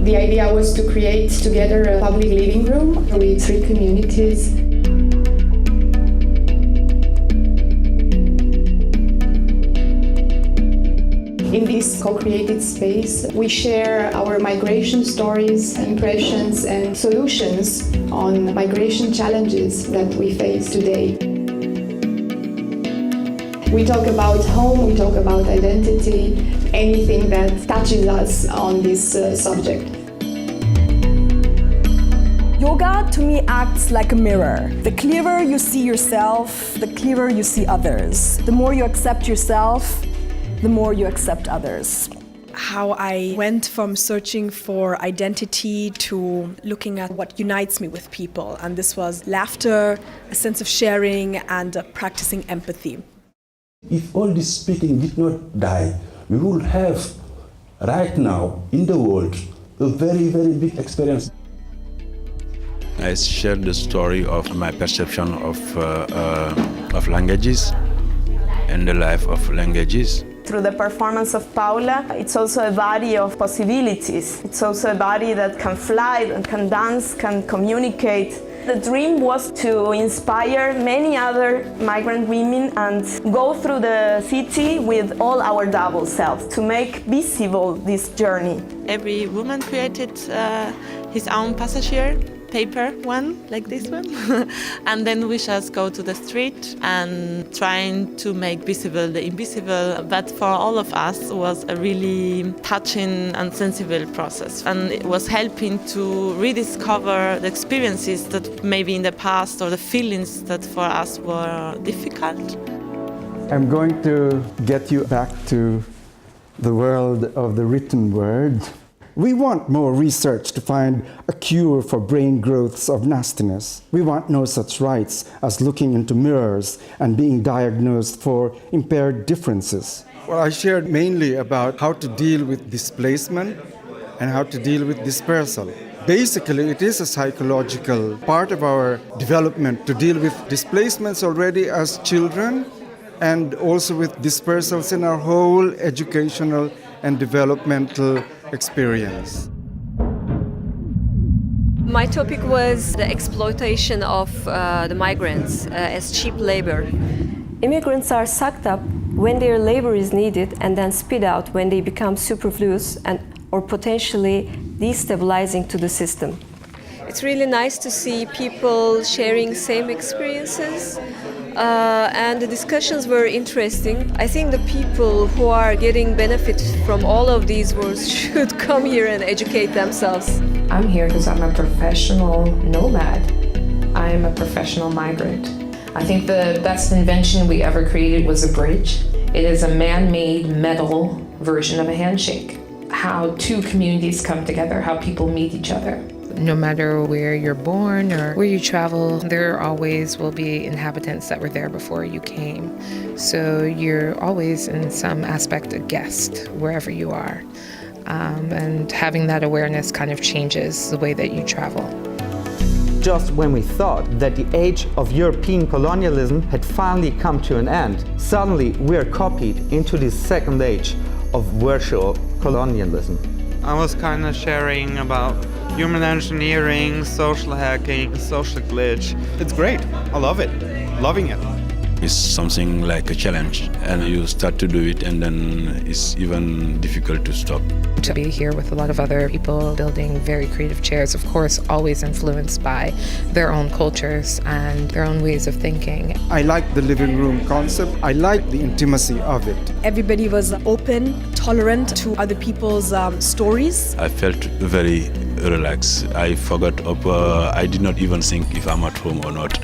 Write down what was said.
The idea was to create together a public living room with 3 communities. In this co-created space, we share our migration stories, impressions and solutions on migration challenges that we face today. We talk about home, we talk about identity, anything that touches us on this subject. Yoga to me acts like a mirror. The clearer you see yourself, the clearer you see others. The more you accept yourself, the more you accept others. How I went from searching for identity to looking at what unites me with people. And this was laughter, a sense of sharing, and practicing empathy. If all this speaking did not die, we would have right now in the world a very, very big experience. I shared the story of my perception of languages and the life of languages. Through the performance of Paula, it's also a body of possibilities. It's also a body that can fly, and can dance, can communicate. The dream was to inspire many other migrant women and go through the city with all our double selves to make visible this journey. Every woman created his own passenger paper one, like this one. And then we just go to the street and trying to make visible the invisible. But for all of us, it was a really touching and sensible process. And it was helping to rediscover the experiences that maybe in the past or the feelings that for us were difficult. I'm going to get you back to the world of the written word. We want more research to find a cure for brain growths of nastiness. We want no such rights as looking into mirrors and being diagnosed for impaired differences. Well, I shared mainly about how to deal with displacement and how to deal with dispersal. Basically, it is a psychological part of our development to deal with displacements already as children and also with dispersals in our whole educational and developmental experience. My topic was the exploitation of the migrants as cheap labor. Immigrants are sucked up when their labor is needed and then spit out when they become superfluous and or potentially destabilizing to the system. It's really nice to see people sharing same experiences. And the discussions were interesting. I think the people who are getting benefit from all of these words should come here and educate themselves. I'm here because I'm a professional nomad. I am a professional migrant. I think the best invention we ever created was a bridge. It is a man-made metal version of a handshake. How 2 communities come together, how people meet each other. No matter where you're born or where you travel, there always will be inhabitants that were there before you came. So you're always in some aspect a guest wherever you are. And having that awareness kind of changes the way that you travel. Just when we thought that the age of European colonialism had finally come to an end, suddenly we are copied into the second age of virtual colonialism. I was kind of sharing about human engineering, social hacking, social glitch. It's great. I love it. Loving it. It's something like a challenge, and you start to do it, and then it's even difficult to stop. To be here with a lot of other people building very creative chairs, of course, always influenced by their own cultures and their own ways of thinking. I like the living room concept. I like the intimacy of it. Everybody was open, tolerant to other people's stories. I felt very relaxed. I forgot, I did not even think if I'm at home or not.